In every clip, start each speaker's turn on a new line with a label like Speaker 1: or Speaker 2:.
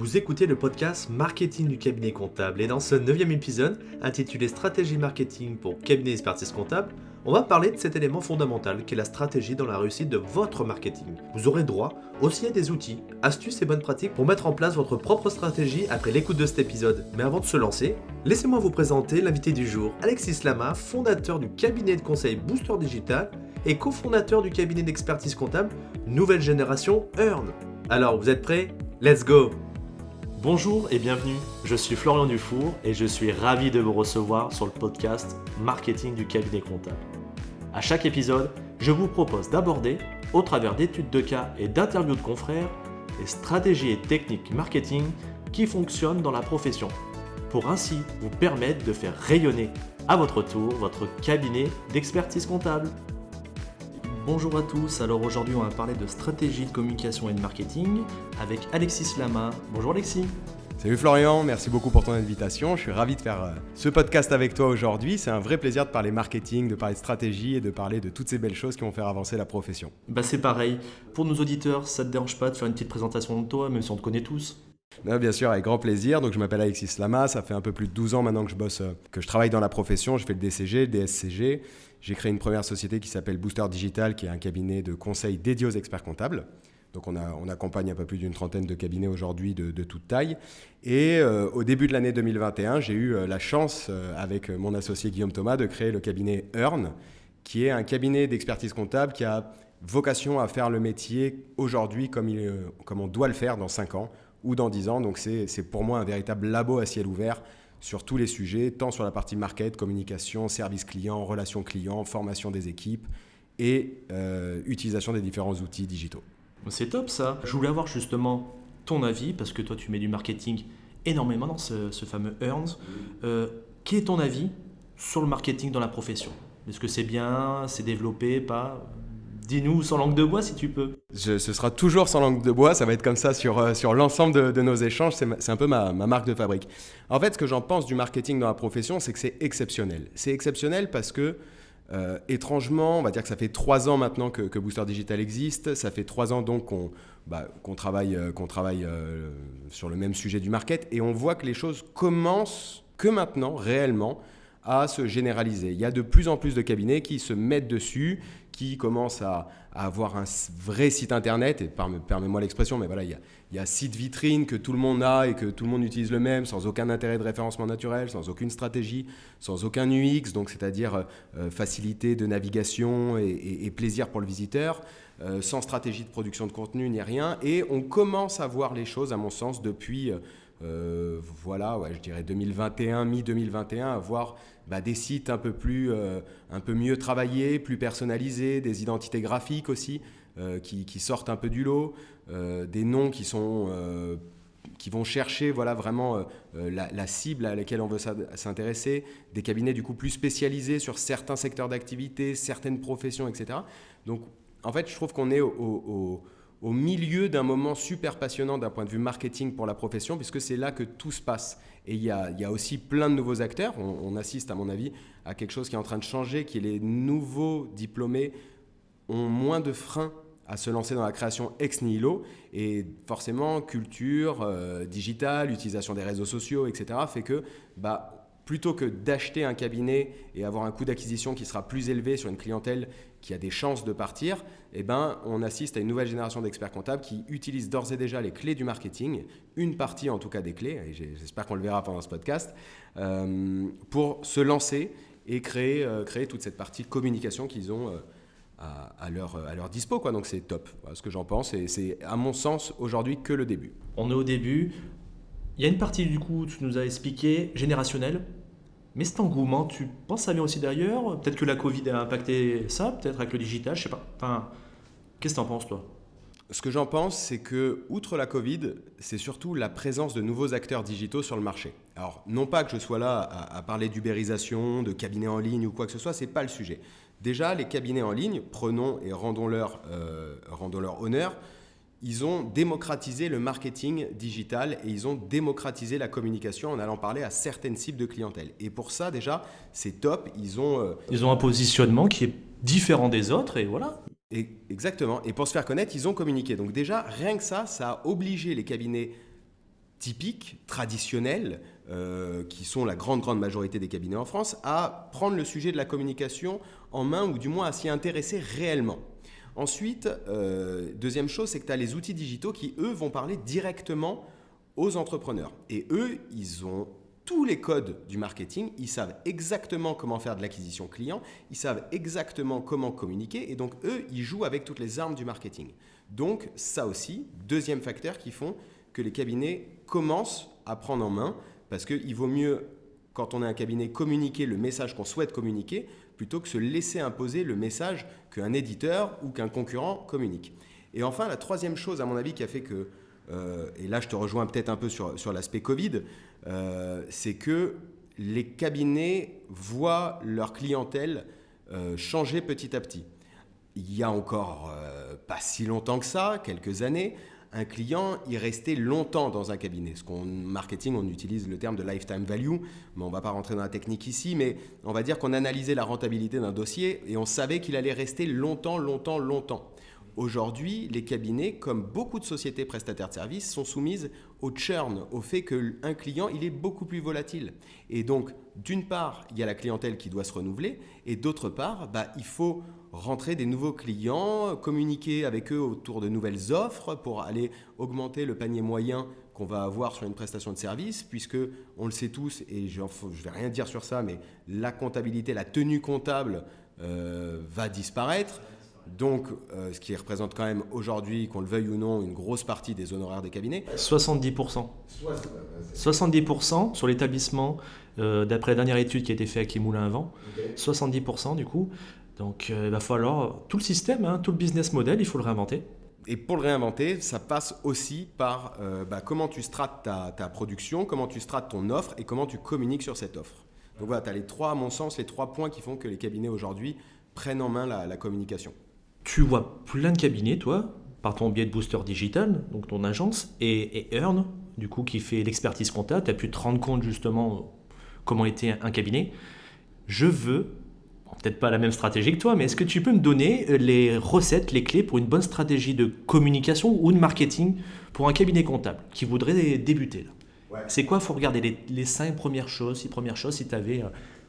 Speaker 1: Vous écoutez le podcast Marketing du cabinet comptable et dans ce 9e épisode, intitulé Stratégie marketing pour cabinet expertise comptable, on va parler de cet élément fondamental qu'est la stratégie dans la réussite de votre marketing. Vous aurez droit aussi à des outils, astuces et bonnes pratiques pour mettre en place votre propre stratégie après l'écoute de cet épisode. Mais avant de se lancer, laissez-moi vous présenter l'invité du jour, Alexis Lama, fondateur du cabinet de conseil Booster Digital et cofondateur du cabinet d'expertise comptable Nouvelle Génération Earn. Alors, vous êtes prêts? Let's go! Bonjour et bienvenue, je suis Florian Dufour et je suis ravi de vous recevoir sur le podcast Marketing du cabinet comptable. À chaque épisode, je vous propose d'aborder, au travers d'études de cas et d'interviews de confrères, les stratégies et techniques marketing qui fonctionnent dans la profession, pour ainsi vous permettre de faire rayonner à votre tour votre cabinet d'expertise comptable. Bonjour à tous, alors aujourd'hui on va parler de stratégie de communication et de marketing avec Alexis Lama. Bonjour Alexis.
Speaker 2: Salut Florian, merci beaucoup pour ton invitation. Je suis ravi de faire ce podcast avec toi aujourd'hui. C'est un vrai plaisir de parler marketing, de parler de stratégie et de parler de toutes ces belles choses qui vont faire avancer la profession.
Speaker 1: C'est pareil. Pour nos auditeurs, ça ne te dérange pas de faire une petite présentation de toi, même si on te connaît tous?
Speaker 2: Non, bien sûr, avec grand plaisir. Donc, je m'appelle Alexis Lama, ça fait un peu plus de 12 ans maintenant que je travaille dans la profession. Je fais le DCG, le DSCG. J'ai créé une première société qui s'appelle Booster Digital, qui est un cabinet de conseil dédié aux experts comptables. Donc, on accompagne un peu plus d'une trentaine de cabinets aujourd'hui de toute taille. Et au début de l'année 2021, j'ai eu la chance, avec mon associé Guillaume Thomas, de créer le cabinet Earn, qui est un cabinet d'expertise comptable qui a vocation à faire le métier aujourd'hui comme on doit le faire dans 5 ans ou dans 10 ans. Donc, c'est pour moi un véritable labo à ciel ouvert sur tous les sujets, tant sur la partie market, communication, service client, relations clients, formation des équipes et utilisation des différents outils digitaux.
Speaker 1: C'est top ça. Je voulais avoir justement ton avis, parce que toi tu mets du marketing énormément dans ce fameux Earns. Quel est ton avis sur le marketing dans la profession? Est-ce que c'est bien, c'est développé, pas? Dis-nous sans langue de bois si tu peux.
Speaker 2: Ce sera toujours sans langue de bois, ça va être comme ça sur l'ensemble de nos échanges, c'est un peu ma marque de fabrique. En fait, ce que j'en pense du marketing dans la profession, c'est que c'est exceptionnel. C'est exceptionnel parce que, étrangement, on va dire que ça fait 3 ans maintenant que Booster Digital existe, ça fait 3 ans donc qu'on travaille sur le même sujet du market, et on voit que les choses commencent que maintenant, réellement, à se généraliser. Il y a de plus en plus de cabinets qui se mettent dessus, qui commencent à avoir un vrai site internet, et permets-moi l'expression, mais voilà, il y a site vitrine que tout le monde a et que tout le monde utilise le même, sans aucun intérêt de référencement naturel, sans aucune stratégie, sans aucun UX, donc c'est-à-dire facilité de navigation et plaisir pour le visiteur, sans stratégie de production de contenu ni rien. Et on commence à voir les choses, à mon sens, depuis je dirais 2021, mi-2021, à voir des sites un peu mieux travaillés, plus personnalisés, des identités graphiques aussi qui sortent un peu du lot, des noms qui vont chercher vraiment la cible à laquelle on veut s'intéresser, des cabinets du coup plus spécialisés sur certains secteurs d'activité, certaines professions, etc. Donc en fait, je trouve qu'on est au milieu d'un moment super passionnant d'un point de vue marketing pour la profession, puisque c'est là que tout se passe. Et il y a aussi plein de nouveaux acteurs. On assiste, à mon avis, à quelque chose qui est en train de changer, qui est les nouveaux diplômés ont moins de freins à se lancer dans la création ex nihilo. Et forcément, culture, digitale, utilisation des réseaux sociaux, etc., fait que plutôt que d'acheter un cabinet et avoir un coût d'acquisition qui sera plus élevé sur une clientèle qui a des chances de partir, on assiste à une nouvelle génération d'experts comptables qui utilisent d'ores et déjà les clés du marketing, une partie en tout cas des clés, et j'espère qu'on le verra pendant ce podcast, pour se lancer et créer toute cette partie communication qu'ils ont à leur dispo, quoi. Donc c'est top, voilà ce que j'en pense, et c'est à mon sens aujourd'hui que le début.
Speaker 1: On est au début, il y a une partie du coup, tu nous as expliqué, générationnelle. Mais cet engouement, tu penses ça vient aussi d'ailleurs? Peut-être que la Covid a impacté ça, peut-être avec le digital, je sais pas. Enfin, qu'est-ce que t'en penses toi?
Speaker 2: Ce que j'en pense, c'est que, outre la Covid, c'est surtout la présence de nouveaux acteurs digitaux sur le marché. Alors, non pas que je sois là à parler d'ubérisation, de cabinets en ligne ou quoi que ce soit, c'est pas le sujet. Déjà, les cabinets en ligne, prenons et rendons-leur honneur, ils ont démocratisé le marketing digital et ils ont démocratisé la communication en allant parler à certaines cibles de clientèle. Et pour ça, déjà, c'est top. Ils ont
Speaker 1: un positionnement qui est différent des autres et voilà.
Speaker 2: Exactement. Et pour se faire connaître, ils ont communiqué. Donc déjà, rien que ça a obligé les cabinets typiques, traditionnels, qui sont la grande majorité des cabinets en France, à prendre le sujet de la communication en main ou du moins à s'y intéresser réellement. Ensuite, deuxième chose, c'est que tu as les outils digitaux qui, eux, vont parler directement aux entrepreneurs. Et eux, ils ont tous les codes du marketing, ils savent exactement comment faire de l'acquisition client, ils savent exactement comment communiquer, et donc eux, ils jouent avec toutes les armes du marketing. Donc ça aussi, deuxième facteur qui font que les cabinets commencent à prendre en main, parce qu'il vaut mieux, quand on est un cabinet, communiquer le message qu'on souhaite communiquer, plutôt que se laisser imposer le message qu'un éditeur ou qu'un concurrent communique. Et enfin, la troisième chose, à mon avis, qui a fait que, et là je te rejoins peut-être un peu sur l'aspect Covid, c'est que les cabinets voient leur clientèle changer petit à petit. Il y a encore pas si longtemps que ça, quelques années, un client, il restait longtemps dans un cabinet. En marketing, on utilise le terme de lifetime value, mais on ne va pas rentrer dans la technique ici, mais on va dire qu'on analysait la rentabilité d'un dossier et on savait qu'il allait rester longtemps. Aujourd'hui, les cabinets, comme beaucoup de sociétés prestataires de services, sont soumises au churn, au fait qu'un client, il est beaucoup plus volatile. Et donc, d'une part, il y a la clientèle qui doit se renouveler, et d'autre part, il faut rentrer des nouveaux clients, communiquer avec eux autour de nouvelles offres pour aller augmenter le panier moyen qu'on va avoir sur une prestation de service, puisque on le sait tous, et je ne vais rien dire sur ça, mais la comptabilité, la tenue comptable va disparaître. Donc, ce qui représente quand même aujourd'hui, qu'on le veuille ou non, une grosse partie des honoraires des cabinets.
Speaker 3: 70%. 70% sur l'établissement, d'après la dernière étude qui a été faite avec les moulins à vent. Okay. 70% du coup. Donc, il va falloir tout le système, tout le business model, il faut le réinventer.
Speaker 2: Et pour le réinventer, ça passe aussi par comment tu strates ta production, comment tu strates ton offre et comment tu communiques sur cette offre. Donc voilà, tu as à mon sens, les 3 points qui font que les cabinets aujourd'hui prennent en main la communication.
Speaker 3: Tu vois plein de cabinets, toi, par ton biais de Booster Digital, donc ton agence, et Earn, du coup, qui fait l'expertise comptable. Tu as pu te rendre compte justement comment était un cabinet. Je veux, peut-être pas la même stratégie que toi, mais est-ce que tu peux me donner les recettes, les clés pour une bonne stratégie de communication ou de marketing pour un cabinet comptable qui voudrait débuter là. Ouais. C'est quoi? Il faut regarder les 6 premières choses, si tu avais...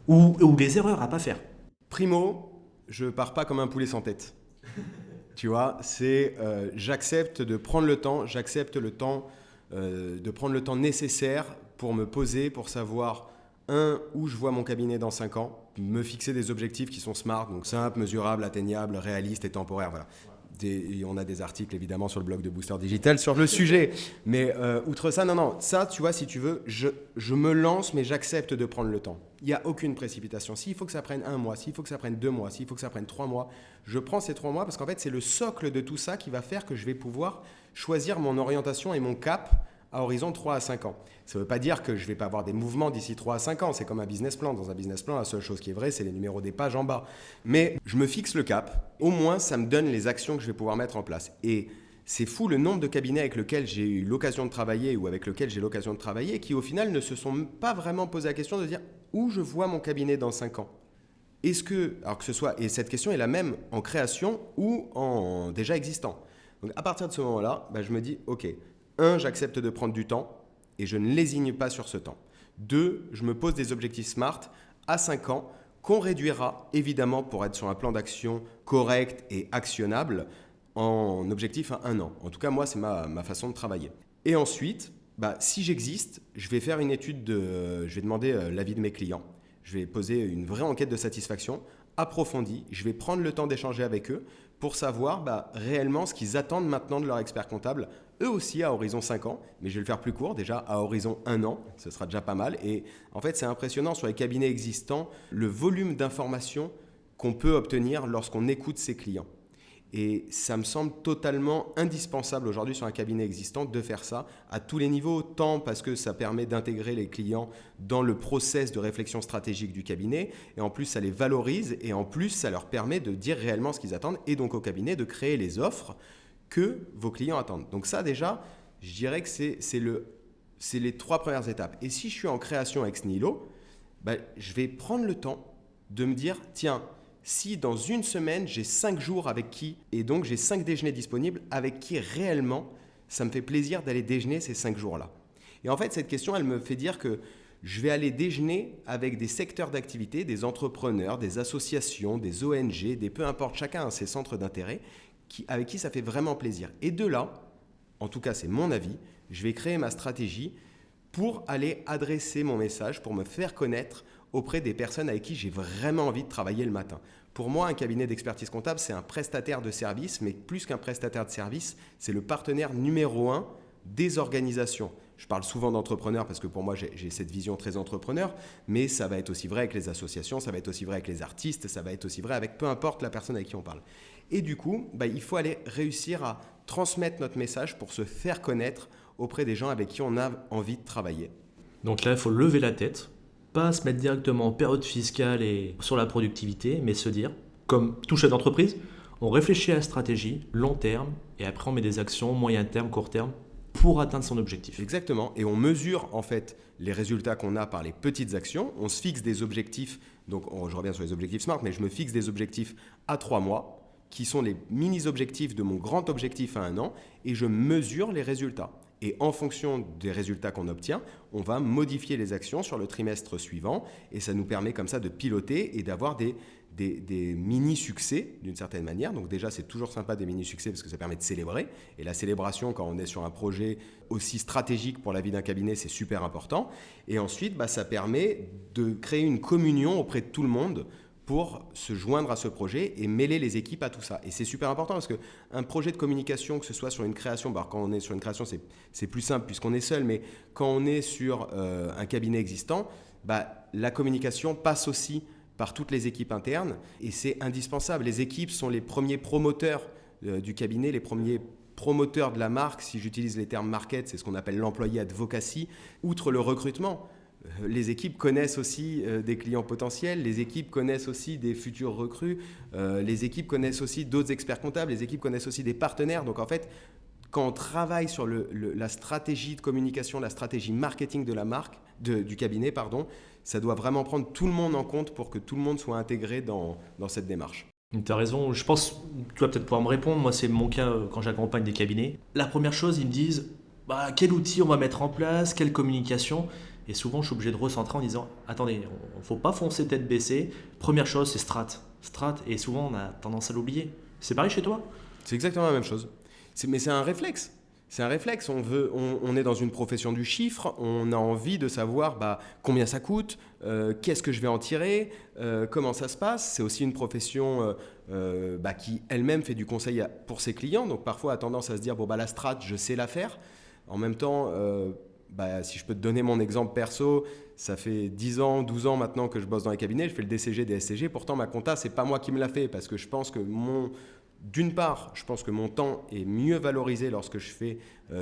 Speaker 3: ou les erreurs à pas faire.
Speaker 2: Primo, je pars pas comme un poulet sans tête. Tu vois, c'est j'accepte de prendre le temps, de prendre le temps nécessaire pour me poser, pour savoir, où je vois mon cabinet dans 5 ans, me fixer des objectifs qui sont smart, donc simples, mesurables, atteignables, réalistes et temporaires, voilà. On a des articles évidemment sur le blog de Booster Digital sur le sujet, mais outre ça, non, ça tu vois, si tu veux, je me lance, mais j'accepte de prendre le temps. Il n'y a aucune précipitation. S'il faut que ça prenne 1 mois, s'il faut que ça prenne 2 mois, s'il faut que ça prenne 3 mois, je prends ces 3 mois parce qu'en fait c'est le socle de tout ça qui va faire que je vais pouvoir choisir mon orientation et mon cap à horizon 3 à 5 ans. Ça ne veut pas dire que je ne vais pas avoir des mouvements d'ici 3 à 5 ans. C'est comme un business plan. Dans un business plan, la seule chose qui est vraie, c'est les numéros des pages en bas. Mais je me fixe le cap. Au moins, ça me donne les actions que je vais pouvoir mettre en place. Et c'est fou le nombre de cabinets avec lesquels j'ai eu l'occasion de travailler ou avec lesquels j'ai l'occasion de travailler qui, au final, ne se sont pas vraiment posé la question de dire où je vois mon cabinet dans 5 ans. Est-ce que, alors que ce soit, et cette question est la même en création ou en déjà existant. Donc, à partir de ce moment-là, je me dis, OK, 1, j'accepte de prendre du temps et je ne lésigne pas sur ce temps. 2, je me pose des objectifs SMART à 5 ans qu'on réduira évidemment pour être sur un plan d'action correct et actionnable en objectif à 1 an. En tout cas, moi, c'est ma façon de travailler. Et ensuite, si j'existe, je vais faire une étude, je vais demander l'avis de mes clients. Je vais poser une vraie enquête de satisfaction approfondie. Je vais prendre le temps d'échanger avec eux pour savoir réellement ce qu'ils attendent maintenant de leur expert comptable, eux aussi à horizon 5 ans, mais je vais le faire plus court, déjà à horizon 1 an, ce sera déjà pas mal. Et en fait, c'est impressionnant sur les cabinets existants, le volume d'informations qu'on peut obtenir lorsqu'on écoute ses clients. Et ça me semble totalement indispensable aujourd'hui sur un cabinet existant de faire ça à tous les niveaux, tant parce que ça permet d'intégrer les clients dans le process de réflexion stratégique du cabinet, et en plus ça les valorise, et en plus ça leur permet de dire réellement ce qu'ils attendent, et donc au cabinet de créer les offres que vos clients attendent. Donc ça déjà, je dirais que c'est les 3 premières étapes. Et si je suis en création ex nihilo, je vais prendre le temps de me dire, tiens, si dans une semaine, j'ai 5 jours avec qui, et donc j'ai 5 déjeuners disponibles, avec qui réellement, ça me fait plaisir d'aller déjeuner ces 5 jours-là. Et en fait, cette question, elle me fait dire que je vais aller déjeuner avec des secteurs d'activité, des entrepreneurs, des associations, des ONG, peu importe, chacun a ses centres d'intérêt, avec qui ça fait vraiment plaisir. Et de là, en tout cas c'est mon avis, je vais créer ma stratégie pour aller adresser mon message, pour me faire connaître auprès des personnes avec qui j'ai vraiment envie de travailler le matin. Pour moi, un cabinet d'expertise comptable, c'est un prestataire de service, mais plus qu'un prestataire de service, c'est le partenaire numéro 1 des organisations. Je parle souvent d'entrepreneurs parce que pour moi, j'ai cette vision très entrepreneur, mais ça va être aussi vrai avec les associations, ça va être aussi vrai avec les artistes, ça va être aussi vrai avec peu importe la personne avec qui on parle. Et du coup, il faut aller réussir à transmettre notre message pour se faire connaître auprès des gens avec qui on a envie de travailler.
Speaker 3: Donc là, il faut lever la tête, pas se mettre directement en période fiscale et sur la productivité, mais se dire, comme tout chef d'entreprise, on réfléchit à la stratégie, long terme, et après on met des actions, moyen terme, court terme, pour atteindre son objectif.
Speaker 2: Exactement, et on mesure en fait les résultats qu'on a par les petites actions, on se fixe des objectifs, donc je reviens sur les objectifs SMART, mais je me fixe des objectifs à 3 mois, qui sont les mini-objectifs de mon grand objectif à 1 an, et je mesure les résultats. Et en fonction des résultats qu'on obtient, on va modifier les actions sur le trimestre suivant, et ça nous permet comme ça de piloter et d'avoir des mini-succès d'une certaine manière. Donc déjà, c'est toujours sympa des mini-succès parce que ça permet de célébrer. Et la célébration, quand on est sur un projet aussi stratégique pour la vie d'un cabinet, c'est super important. Et ensuite, ça permet de créer une communion auprès de tout le monde pour se joindre à ce projet et mêler les équipes à tout ça. Et c'est super important parce qu'un projet de communication, que ce soit sur une création, quand on est sur une création, c'est plus simple puisqu'on est seul, mais quand on est sur un cabinet existant, la communication passe aussi par toutes les équipes internes et c'est indispensable. Les équipes sont les premiers promoteurs du cabinet, les premiers promoteurs de la marque. Si j'utilise les termes market, c'est ce qu'on appelle l'employé advocacy. Outre le recrutement, les équipes connaissent aussi des clients potentiels, les équipes connaissent aussi des futurs recrues, les équipes connaissent aussi d'autres experts comptables, les équipes connaissent aussi des partenaires. Donc en fait, quand on travaille sur la stratégie de communication, la stratégie marketing de la marque, du cabinet, ça doit vraiment prendre tout le monde en compte pour que tout le monde soit intégré dans cette démarche.
Speaker 3: Tu as raison, je pense, tu vas peut-être pouvoir me répondre, moi c'est mon cas quand j'accompagne des cabinets. La première chose, ils me disent, quel outil on va mettre en place, quelle communication. Et souvent, je suis obligé de recentrer en disant, attendez, il ne faut pas foncer tête baissée. Première chose, c'est Strat. Et souvent, on a tendance à l'oublier. C'est pareil chez toi ?
Speaker 2: C'est exactement la même chose. Mais c'est un réflexe. C'est un réflexe. On est dans une profession du chiffre. On a envie de savoir combien ça coûte, qu'est-ce que je vais en tirer, comment ça se passe. C'est aussi une profession qui elle-même fait du conseil pour ses clients. Donc parfois, a tendance à se dire, la strat, je sais la faire. En même temps, si je peux te donner mon exemple perso, ça fait 10 ans, 12 ans maintenant que je bosse dans les cabinets. Je fais le DCG, DSCG. Pourtant, ma compta, ce n'est pas moi qui me l'a fait parce que je pense que d'une part, je pense que mon temps est mieux valorisé lorsque je fais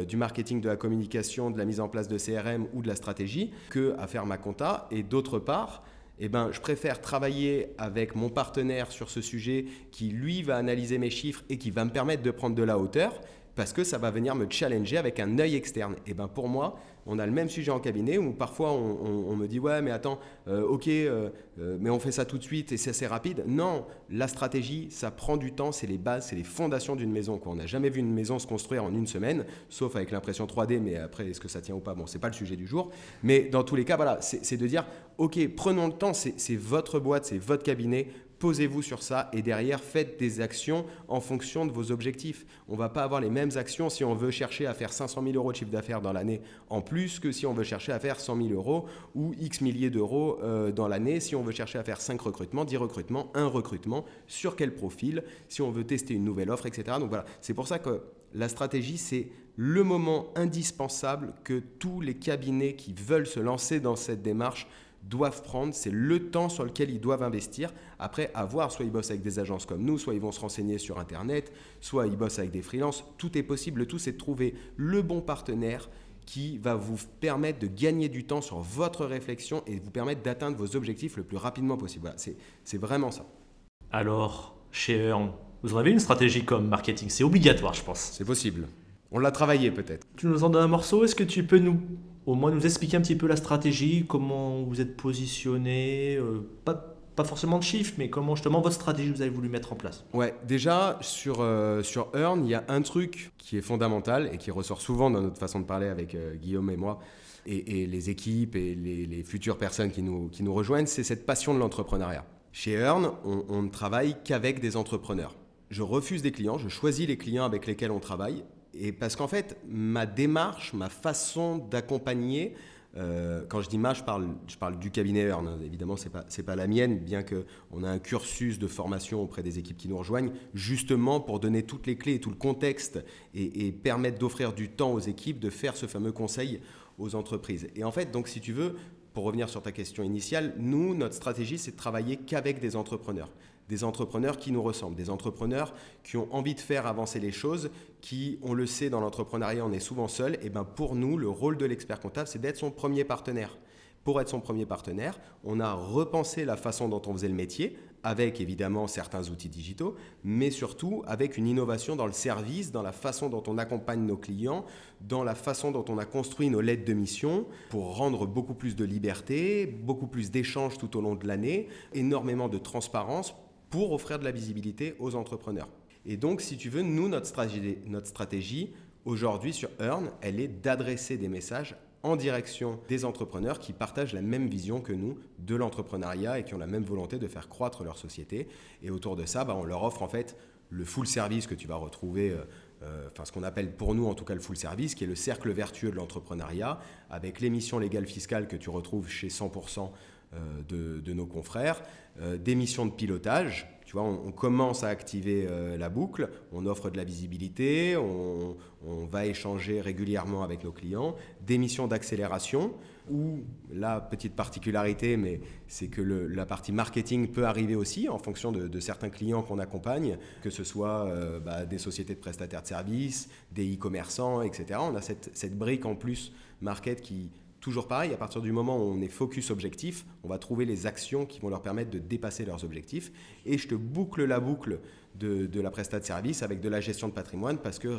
Speaker 2: du marketing, de la communication, de la mise en place de CRM ou de la stratégie qu'à faire ma compta. Et d'autre part, je préfère travailler avec mon partenaire sur ce sujet qui, lui, va analyser mes chiffres et qui va me permettre de prendre de la hauteur parce que ça va venir me challenger avec un œil externe. Et pour moi, on a le même sujet en cabinet où parfois on me dit « ouais, mais attends, mais on fait ça tout de suite et c'est assez rapide ». Non, la stratégie, ça prend du temps, c'est les bases, c'est les fondations d'une maison. On n'a jamais vu une maison se construire en 1 semaine, sauf avec l'impression 3D, mais après, est-ce que ça tient ou pas ? Bon, ce n'est pas le sujet du jour. Mais dans tous les cas, voilà, c'est de dire « ok, prenons le temps, c'est votre boîte, c'est votre cabinet ». Posez-vous sur ça et derrière, faites des actions en fonction de vos objectifs. On ne va pas avoir les mêmes actions si on veut chercher à faire 500 000 euros de chiffre d'affaires dans l'année en plus que si on veut chercher à faire 100 000 euros ou X milliers d'euros dans l'année. Si on veut chercher à faire 5 recrutements, 10 recrutements, 1 recrutement, sur quel profil, si on veut tester une nouvelle offre, etc. Donc voilà, c'est pour ça que la stratégie, c'est le moment indispensable que tous les cabinets qui veulent se lancer dans cette démarche doivent prendre, c'est le temps sur lequel ils doivent investir. Après, à voir, soit ils bossent avec des agences comme nous, soit ils vont se renseigner sur Internet, soit ils bossent avec des freelances. Tout est possible. Le tout, c'est de trouver le bon partenaire qui va vous permettre de gagner du temps sur votre réflexion et vous permettre d'atteindre vos objectifs le plus rapidement possible. Voilà, c'est vraiment ça.
Speaker 3: Alors, chez Earn, vous en avez une stratégie comme marketing ? C'est obligatoire, je pense.
Speaker 2: C'est possible. On l'a travaillé peut-être.
Speaker 3: Tu nous en donnes un morceau ? Est-ce que tu peux au moins nous expliquer un petit peu la stratégie, comment vous êtes positionné, pas pas forcément de chiffres, mais comment justement votre stratégie vous avez voulu mettre en place?
Speaker 2: Ouais, déjà sur Earn, il y a un truc qui est fondamental et qui ressort souvent dans notre façon de parler avec Guillaume et moi et les équipes et les futures personnes qui nous rejoignent, c'est cette passion de l'entrepreneuriat. Chez Earn, on ne travaille qu'avec des entrepreneurs. Je refuse des clients, je choisis les clients avec lesquels on travaille et parce qu'en fait, ma démarche, ma façon d'accompagner, quand je dis je parle du cabinet Earn. Évidemment, c'est pas la mienne, bien qu'on a un cursus de formation auprès des équipes qui nous rejoignent, justement pour donner toutes les clés et tout le contexte et permettre d'offrir du temps aux équipes de faire ce fameux conseil aux entreprises. Et en fait, donc, si tu veux, pour revenir sur ta question initiale, nous, notre stratégie, c'est de travailler qu'avec des entrepreneurs qui nous ressemblent, des entrepreneurs qui ont envie de faire avancer les choses, qui, on le sait, dans l'entrepreneuriat, on est souvent seul. Et ben pour nous, le rôle de l'expert comptable, c'est d'être son premier partenaire. Pour être son premier partenaire, on a repensé la façon dont on faisait le métier, avec évidemment certains outils digitaux, mais surtout avec une innovation dans le service, dans la façon dont on accompagne nos clients, dans la façon dont on a construit nos lettres de mission pour rendre beaucoup plus de liberté, beaucoup plus d'échanges tout au long de l'année, énormément de transparence pour offrir de la visibilité aux entrepreneurs. Et donc, si tu veux, nous, notre stratégie aujourd'hui sur Earn, elle est d'adresser des messages en direction des entrepreneurs qui partagent la même vision que nous de l'entrepreneuriat et qui ont la même volonté de faire croître leur société. Et autour de ça, on leur offre en fait le full service que tu vas retrouver, ce qu'on appelle pour nous en tout cas le full service, qui est le cercle vertueux de l'entrepreneuriat, avec les missions légales fiscales que tu retrouves chez 100% de nos confrères, des missions de pilotage. Tu vois, on commence à activer la boucle, on offre de la visibilité, on va échanger régulièrement avec nos clients, des missions d'accélération, où la petite particularité, mais c'est que la partie marketing peut arriver aussi en fonction de certains clients qu'on accompagne, que ce soit des sociétés de prestataires de services, des e-commerçants, etc. On a cette brique en plus market qui... Toujours pareil, à partir du moment où on est focus objectif, on va trouver les actions qui vont leur permettre de dépasser leurs objectifs. Et je te boucle la boucle de la prestation de service avec de la gestion de patrimoine parce que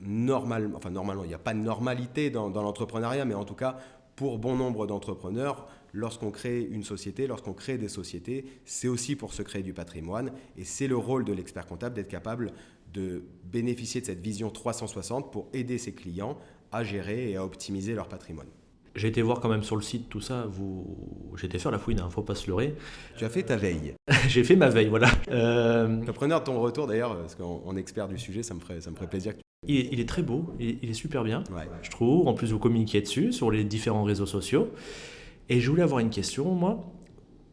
Speaker 2: normalement, il n'y a pas de normalité dans l'entrepreneuriat, mais en tout cas, pour bon nombre d'entrepreneurs, lorsqu'on crée une société, lorsqu'on crée des sociétés, c'est aussi pour se créer du patrimoine. Et c'est le rôle de l'expert comptable d'être capable de bénéficier de cette vision 360 pour aider ses clients à gérer et à optimiser leur patrimoine.
Speaker 3: J'ai été voir quand même sur le site tout ça, j'ai été faire la fouine, faut pas se leurrer.
Speaker 2: Tu as fait ta veille.
Speaker 3: J'ai fait ma veille, voilà.
Speaker 2: Preneur de ton retour d'ailleurs, parce qu'en expert du sujet, ça me ferait plaisir.
Speaker 3: Il est très beau, il est super bien,
Speaker 2: ouais.
Speaker 3: Je trouve. En plus, vous communiquez dessus, sur les différents réseaux sociaux. Et je voulais avoir une question, moi.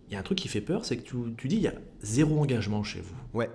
Speaker 3: Il y a un truc qui fait peur, c'est que tu dis il y a 0 engagement chez vous.
Speaker 2: Ouais.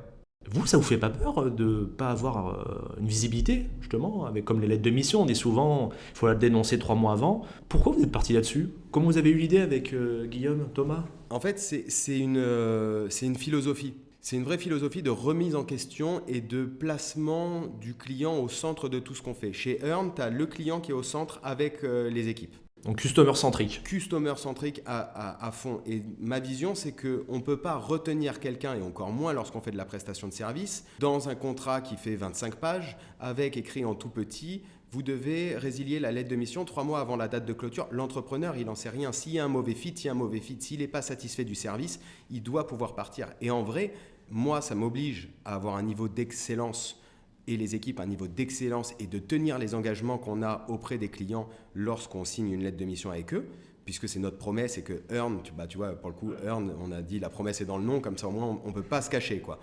Speaker 3: Vous, ça vous fait pas peur de ne pas avoir une visibilité, justement, avec comme les lettres de mission, on dit souvent, il faut la dénoncer 3 mois avant. Pourquoi vous êtes parti là-dessus? Comment vous avez eu l'idée avec Guillaume, Thomas?
Speaker 2: En fait, c'est une philosophie. C'est une vraie philosophie de remise en question et de placement du client au centre de tout ce qu'on fait. Chez Earn, tu as le client qui est au centre avec les équipes.
Speaker 3: Donc customer-centrique.
Speaker 2: Customer-centrique à fond. Et ma vision, c'est qu'on ne peut pas retenir quelqu'un, et encore moins lorsqu'on fait de la prestation de service, dans un contrat qui fait 25 pages, avec écrit en tout petit, vous devez résilier la lettre de mission 3 mois avant la date de clôture. L'entrepreneur, il n'en sait rien. S'il y a un mauvais fit, s'il n'est pas satisfait du service, il doit pouvoir partir. Et en vrai, moi, ça m'oblige à avoir un niveau d'excellence et les équipes un niveau d'excellence et de tenir les engagements qu'on a auprès des clients lorsqu'on signe une lettre de mission avec eux, puisque c'est notre promesse et que Earn, tu vois, pour le coup, Earn, on a dit la promesse est dans le nom, comme ça au moins on ne peut pas se cacher, quoi.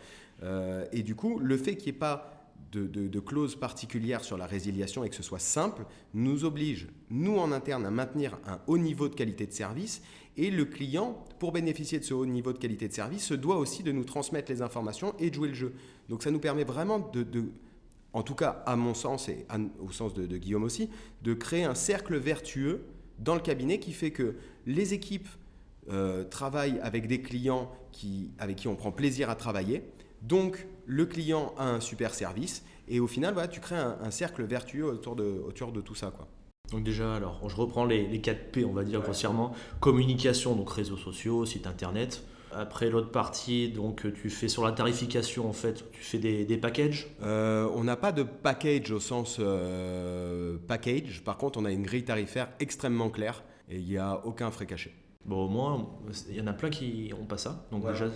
Speaker 2: Et du coup, le fait qu'il n'y ait pas de clause particulière sur la résiliation et que ce soit simple, nous oblige, nous en interne, à maintenir un haut niveau de qualité de service. Et le client, pour bénéficier de ce haut niveau de qualité de service, se doit aussi de nous transmettre les informations et de jouer le jeu. Donc ça nous permet vraiment en tout cas à mon sens et au sens de Guillaume aussi, de créer un cercle vertueux dans le cabinet qui fait que les équipes travaillent avec des clients avec qui on prend plaisir à travailler. Donc le client a un super service et au final, voilà, tu crées un cercle vertueux autour de tout ça, quoi.
Speaker 3: Donc déjà, alors, je reprends les 4 P, on va dire grossièrement. Communication, donc réseaux sociaux, site internet. Après, l'autre partie, donc tu fais sur la tarification, en fait, tu fais des packages.
Speaker 2: On n'a pas de package au sens package. Par contre, on a une grille tarifaire extrêmement claire et il n'y a aucun frais caché.
Speaker 3: Bon, au moins, il y en a plein qui n'ont pas ça. Donc
Speaker 2: Voilà.
Speaker 3: déjà,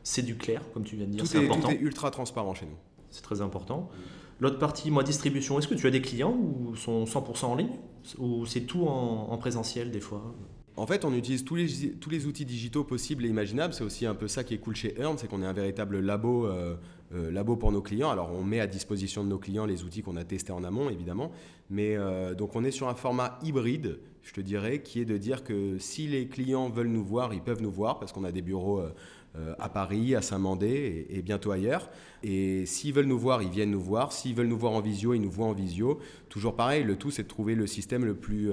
Speaker 3: c'est du clair, comme tu viens de dire,
Speaker 2: Tout
Speaker 3: c'est important.
Speaker 2: est ultra transparent chez nous.
Speaker 3: C'est très important. L'autre partie, moi, distribution, est-ce que tu as des clients ou sont 100% en ligne ou c'est tout en présentiel des fois?
Speaker 2: En fait, on utilise tous les outils digitaux possibles et imaginables. C'est aussi un peu ça qui est cool chez Earn, c'est qu'on est un véritable labo pour nos clients. Alors, on met à disposition de nos clients les outils qu'on a testés en amont, évidemment. Mais donc, on est sur un format hybride, je te dirais, qui est de dire que si les clients veulent nous voir, ils peuvent nous voir parce qu'on a des bureaux à Paris, à Saint-Mandé et bientôt ailleurs. Et s'ils veulent nous voir, ils viennent nous voir. S'ils veulent nous voir en visio, ils nous voient en visio. Toujours pareil, le tout, c'est de trouver le système le plus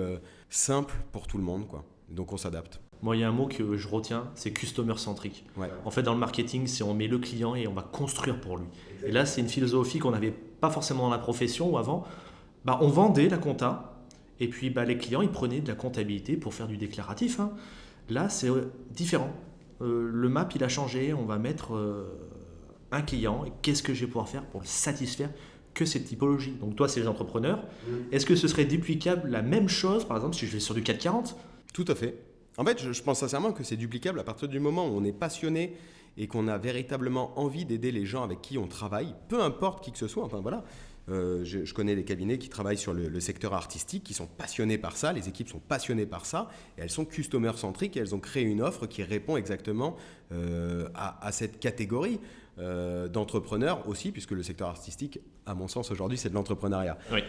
Speaker 2: simple pour tout le monde, quoi. Donc on s'adapte.
Speaker 3: Moi, il y a un mot que je retiens, c'est customer centric.
Speaker 2: Ouais.
Speaker 3: En fait, dans le marketing, c'est on met le client et on va construire pour lui. Et là, c'est une philosophie qu'on n'avait pas forcément dans la profession où avant, on vendait la compta et puis les clients, ils prenaient de la comptabilité pour faire du déclaratif, hein. Là, c'est différent. Le map, il a changé. On va mettre un client et qu'est-ce que je vais pouvoir faire pour le satisfaire que cette typologie. Donc toi, c'est les entrepreneurs. Est-ce que ce serait duplicable la même chose, par exemple, si je vais sur du 440?
Speaker 2: Tout à fait. En fait, je pense sincèrement que c'est duplicable à partir du moment où on est passionné et qu'on a véritablement envie d'aider les gens avec qui on travaille, peu importe qui que ce soit. Enfin voilà, je connais des cabinets qui travaillent sur le secteur artistique, qui sont passionnés par ça, les équipes sont passionnées par ça, et elles sont customer-centriques et elles ont créé une offre qui répond exactement à cette catégorie d'entrepreneurs aussi, puisque le secteur artistique, à mon sens aujourd'hui, c'est de l'entrepreneuriat.
Speaker 3: Oui.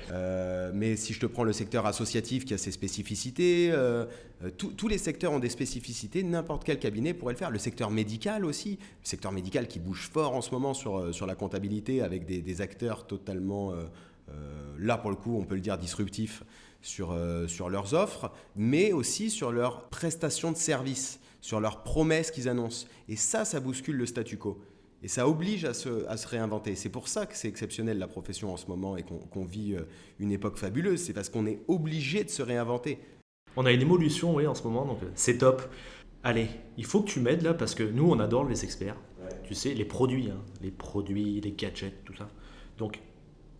Speaker 2: Mais si je te prends le secteur associatif qui a ses spécificités, tous les secteurs ont des spécificités, n'importe quel cabinet pourrait le faire. Le secteur médical aussi, le secteur médical qui bouge fort en ce moment sur la comptabilité avec des acteurs totalement, là pour le coup on peut le dire disruptifs sur leurs offres, mais aussi sur leurs prestations de services, sur leurs promesses qu'ils annoncent. Et ça bouscule le statu quo. Et ça oblige à se réinventer. C'est pour ça que c'est exceptionnel la profession en ce moment et qu'on vit une époque fabuleuse. C'est parce qu'on est obligé de se réinventer.
Speaker 3: On a une évolution, oui, en ce moment, donc c'est top. Allez, il faut que tu m'aides là parce que nous, on adore les experts. Ouais. Tu sais, les produits, les gadgets, tout ça. Donc,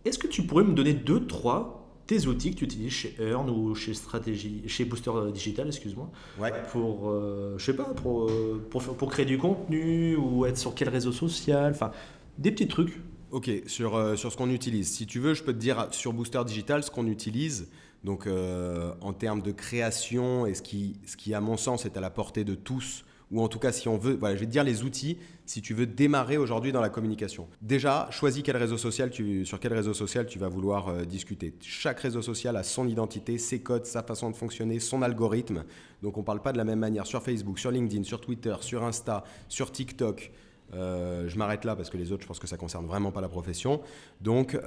Speaker 3: est-ce que tu pourrais me donner 2-3 tes outils que tu utilises chez Earn ou chez Booster Digital, excuse-moi,
Speaker 2: Ouais.
Speaker 3: pour, je sais pas, pour créer du contenu ou être sur quel réseau social, enfin, des petits trucs.
Speaker 2: Ok, sur ce qu'on utilise. Si tu veux, je peux te dire sur Booster Digital ce qu'on utilise. Donc, en termes de création et ce qui, à mon sens, est à la portée de tous, ou en tout cas, si on veut, voilà, je vais te dire les outils si tu veux démarrer aujourd'hui dans la communication. Déjà, choisis sur quel réseau social tu vas vouloir discuter. Chaque réseau social a son identité, ses codes, sa façon de fonctionner, son algorithme. Donc, on ne parle pas de la même manière sur Facebook, sur LinkedIn, sur Twitter, sur Insta, sur TikTok. Je m'arrête là parce que les autres, je pense que ça ne concerne vraiment pas la profession. Donc,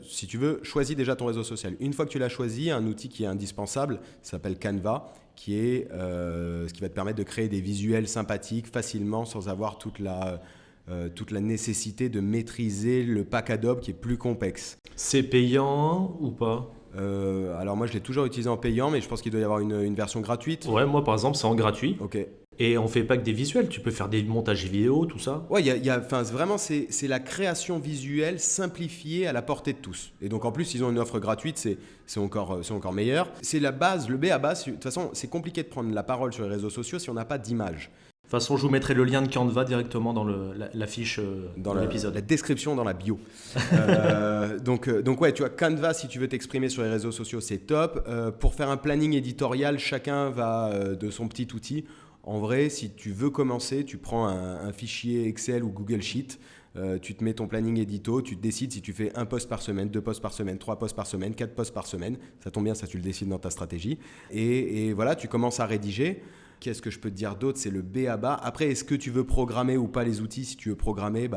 Speaker 2: si tu veux, choisis déjà ton réseau social. Une fois que tu l'as choisi, un outil qui est indispensable s'appelle Canva, qui est ce qui va te permettre de créer des visuels sympathiques facilement sans avoir toute la nécessité de maîtriser le pack Adobe qui est plus complexe.
Speaker 3: C'est payant ou pas?
Speaker 2: Alors moi, je l'ai toujours utilisé en payant, mais je pense qu'il doit y avoir une version gratuite.
Speaker 3: Ouais, moi par exemple, c'est en gratuit.
Speaker 2: Ok.
Speaker 3: Et on fait pas que des visuels, tu peux faire des montages vidéo, tout ça.
Speaker 2: Ouais, vraiment, c'est la création visuelle simplifiée à la portée de tous. Et donc en plus, ils ont une offre gratuite, c'est encore meilleur. C'est la base, le B à base. De toute façon, c'est compliqué de prendre la parole sur les réseaux sociaux si on n'a pas d'image.
Speaker 3: De toute façon, je vous mettrai le lien de Canva directement dans la fiche
Speaker 2: dans
Speaker 3: l'épisode.
Speaker 2: La description dans la bio. Donc ouais, tu vois, Canva, si tu veux t'exprimer sur les réseaux sociaux, c'est top. Pour faire un planning éditorial, chacun va de son petit outil. En vrai, si tu veux commencer, tu prends un fichier Excel ou Google Sheet, tu te mets ton planning édito, tu te décides si tu fais 1 post par semaine, 2 posts par semaine, 3 posts par semaine, 4 posts par semaine. Ça tombe bien, ça tu le décides dans ta stratégie. Et voilà, tu commences à rédiger. Qu'est-ce que je peux te dire d'autre? C'est le B à bas. Après, est-ce que tu veux programmer ou pas les outils? Si tu veux programmer,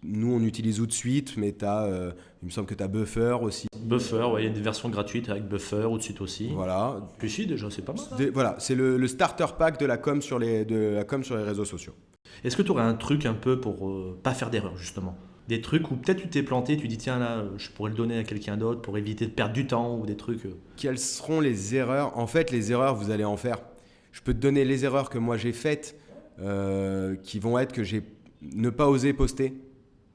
Speaker 2: nous, on utilise OutSuite, mais il me semble que tu as Buffer aussi.
Speaker 3: Buffer, ouais, il y a une version gratuite avec Buffer, OutSuite aussi.
Speaker 2: Voilà.
Speaker 3: Puis si, déjà, c'est pas mal.
Speaker 2: Voilà, c'est le starter pack de la com sur les réseaux sociaux.
Speaker 3: Est-ce que tu aurais un truc un peu pour pas faire d'erreur, justement? Des trucs où peut-être tu t'es planté, tu dis tiens là, je pourrais le donner à quelqu'un d'autre pour éviter de perdre du temps ou des trucs.
Speaker 2: Quelles seront les erreurs? En fait, les erreurs, vous allez en faire. Je peux te donner les erreurs que moi j'ai faites qui vont être que j'ai ne pas osé poster.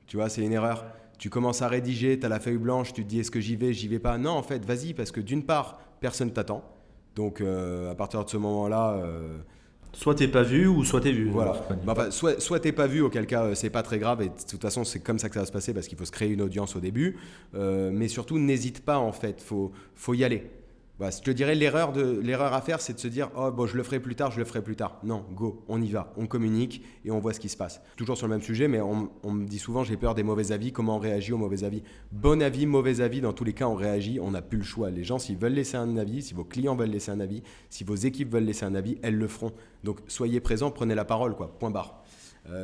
Speaker 2: Tu vois, c'est une erreur. Tu commences à rédiger, tu as la feuille blanche, tu te dis est-ce que j'y vais pas? Non, en fait, vas-y, parce que d'une part, personne t'attend. Donc, à partir de ce moment-là,
Speaker 3: Soit t'es pas vu ou soit t'es vu.
Speaker 2: Voilà. Soit t'es pas vu, auquel cas c'est pas très grave et de toute façon c'est comme ça que ça va se passer parce qu'il faut se créer une audience au début. Mais surtout n'hésite pas en fait, faut y aller. Voilà, je te dirais l'erreur à faire, c'est de se dire oh bon je le ferai plus tard. Non, go, on y va, on communique et on voit ce qui se passe. Toujours sur le même sujet, mais on me dit souvent j'ai peur des mauvais avis. Comment on réagit aux mauvais avis? Bon avis, mauvais avis, dans tous les cas on réagit. On n'a plus le choix. Les gens s'ils veulent laisser un avis, si vos clients veulent laisser un avis, si vos équipes veulent laisser un avis, elles le feront. Donc soyez présents, prenez la parole quoi. Point barre.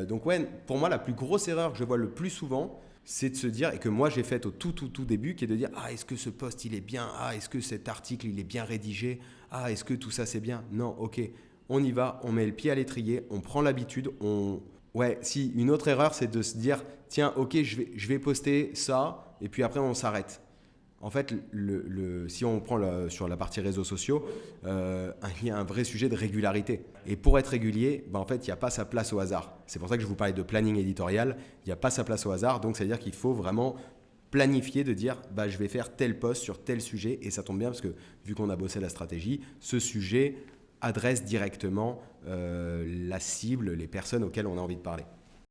Speaker 2: Donc ouais, pour moi la plus grosse erreur que je vois le plus souvent, c'est de se dire, et que moi j'ai fait au tout début, qui est de dire ah est-ce que ce post il est bien, ah est-ce que cet article il est bien rédigé, ah est-ce que tout ça c'est bien. Non, ok, on y va, on met le pied à l'étrier, on prend l'habitude, ouais, si une autre erreur c'est de se dire tiens ok je vais poster ça et puis après on s'arrête. En fait, si on prend sur la partie réseaux sociaux, il y a un vrai sujet de régularité. Et pour être régulier, en fait, il n'y a pas sa place au hasard. C'est pour ça que je vous parlais de planning éditorial. Il n'y a pas sa place au hasard. Donc, c'est-à-dire qu'il faut vraiment planifier, de dire je vais faire tel post sur tel sujet. Et ça tombe bien parce que, vu qu'on a bossé la stratégie, ce sujet adresse directement la cible, les personnes auxquelles on a envie de parler.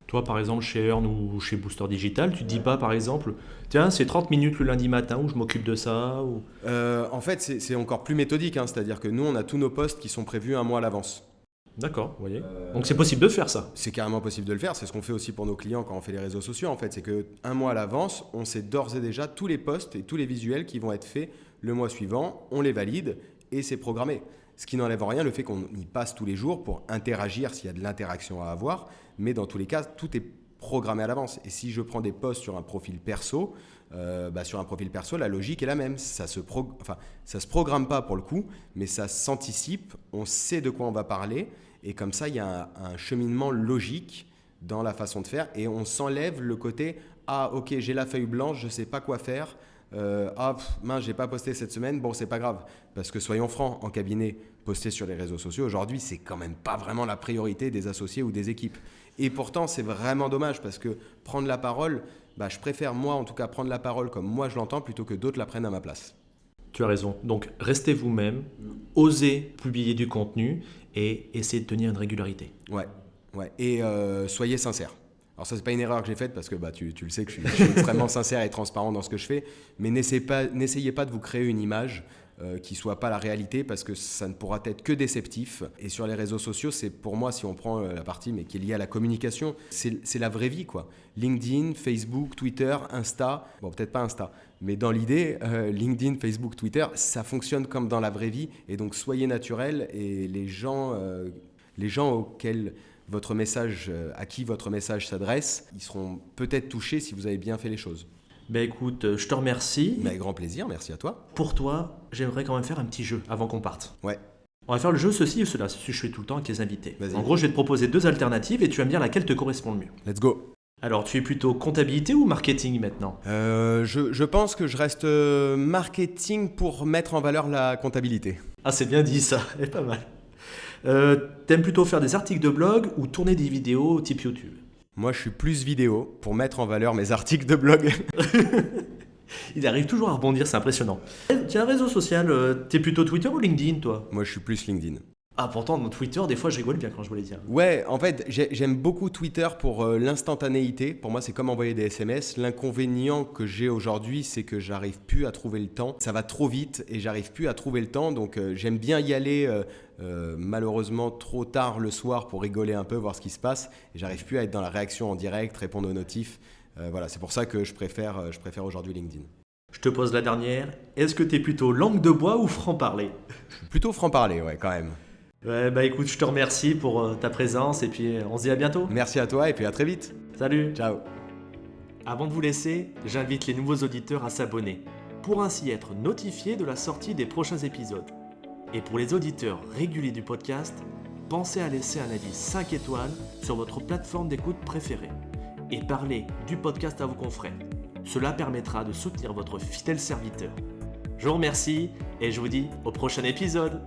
Speaker 3: Toi, par exemple, chez Earn ou chez Booster Digital, tu te dis pas, par exemple, tiens, c'est 30 minutes le lundi matin où je m'occupe de ça ou...
Speaker 2: En fait, c'est encore plus méthodique. C'est-à-dire que nous, on a tous nos posts qui sont prévus un mois à l'avance.
Speaker 3: D'accord, vous voyez. Donc c'est possible de faire ça.
Speaker 2: C'est carrément possible de le faire. C'est ce qu'on fait aussi pour nos clients quand on fait les réseaux sociaux. En fait, c'est qu'un mois à l'avance, on sait d'ores et déjà tous les posts et tous les visuels qui vont être faits le mois suivant. On les valide et c'est programmé. Ce qui n'enlève en rien le fait qu'on y passe tous les jours pour interagir s'il y a de l'interaction à avoir. Mais dans tous les cas, tout est programmé à l'avance. Et si je prends des posts sur un profil perso, la logique est la même. Ça se programme pas pour le coup, mais ça s'anticipe. On sait de quoi on va parler. Et comme ça, il y a un cheminement logique dans la façon de faire. Et on s'enlève le côté « Ah, ok, j'ai la feuille blanche, je ne sais pas quoi faire. Mince, j'ai pas posté cette semaine. Bon, c'est pas grave. » Parce que soyons francs, en cabinet, poster sur les réseaux sociaux, aujourd'hui, c'est quand même pas vraiment la priorité des associés ou des équipes. Et pourtant, c'est vraiment dommage parce que prendre la parole, je préfère moi, en tout cas, prendre la parole comme moi je l'entends plutôt que d'autres la prennent à ma place.
Speaker 3: Tu as raison. Donc, restez vous-même, osez publier du contenu et essayez de tenir une régularité.
Speaker 2: Ouais. Et soyez sincères. Alors ça, c'est pas une erreur que j'ai faite parce que tu le sais que je suis extrêmement sincère et transparent dans ce que je fais, mais n'essayez pas de vous créer une image qui soit pas la réalité parce que ça ne pourra être que déceptif. Et sur les réseaux sociaux, c'est pour moi, si on prend la partie mais qui est liée à la communication, c'est la vraie vie quoi. LinkedIn, Facebook, Twitter, Insta, bon peut-être pas Insta, mais dans l'idée, LinkedIn, Facebook, Twitter, ça fonctionne comme dans la vraie vie et donc soyez naturel et les gens à qui votre message s'adresse, ils seront peut-être touchés si vous avez bien fait les choses.
Speaker 3: Écoute, je te remercie.
Speaker 2: Avec grand plaisir, merci à toi.
Speaker 3: Pour toi, j'aimerais quand même faire un petit jeu avant qu'on parte.
Speaker 2: Ouais.
Speaker 3: On va faire le jeu ceci et cela, c'est ce que je fais tout le temps avec les invités.
Speaker 2: Vas-y.
Speaker 3: En gros, je vais te proposer 2 alternatives et tu vas me dire laquelle te correspond le mieux.
Speaker 2: Let's go.
Speaker 3: Alors, tu es plutôt comptabilité ou marketing maintenant ?
Speaker 2: Je pense que je reste marketing pour mettre en valeur la comptabilité.
Speaker 3: Ah, c'est bien dit ça, c'est pas mal. T'aimes plutôt faire des articles de blog ou tourner des vidéos type YouTube ?
Speaker 2: Moi, je suis plus vidéo pour mettre en valeur mes articles de blog.
Speaker 3: Il arrive toujours à rebondir, c'est impressionnant. Tiens, un réseau social, t'es plutôt Twitter ou LinkedIn, toi ?
Speaker 2: Moi, je suis plus LinkedIn.
Speaker 3: Ah, pourtant, dans Twitter, des fois, je rigole bien quand je vois les dire.
Speaker 2: Ouais, en fait, j'aime beaucoup Twitter pour l'instantanéité. Pour moi, c'est comme envoyer des SMS. L'inconvénient que j'ai aujourd'hui, c'est que j'arrive plus à trouver le temps. Ça va trop vite et j'arrive plus à trouver le temps. Donc, j'aime bien y aller malheureusement trop tard le soir pour rigoler un peu, voir ce qui se passe. Et j'arrive plus à être dans la réaction en direct, répondre aux notifs. Voilà, c'est pour ça que je préfère aujourd'hui LinkedIn.
Speaker 3: Je te pose la dernière. Est-ce que t'es plutôt langue de bois ou franc-parler ?
Speaker 2: Je suis plutôt franc-parler, ouais, quand même.
Speaker 3: Ouais, écoute, je te remercie pour ta présence et puis on se dit à bientôt.
Speaker 2: Merci à toi et puis à très vite.
Speaker 3: Salut.
Speaker 2: Ciao.
Speaker 3: Avant de vous laisser, j'invite les nouveaux auditeurs à s'abonner pour ainsi être notifiés de la sortie des prochains épisodes. Et pour les auditeurs réguliers du podcast, pensez à laisser un avis 5 étoiles sur votre plateforme d'écoute préférée et parlez du podcast à vos confrères. Cela permettra de soutenir votre fidèle serviteur. Je vous remercie et je vous dis au prochain épisode.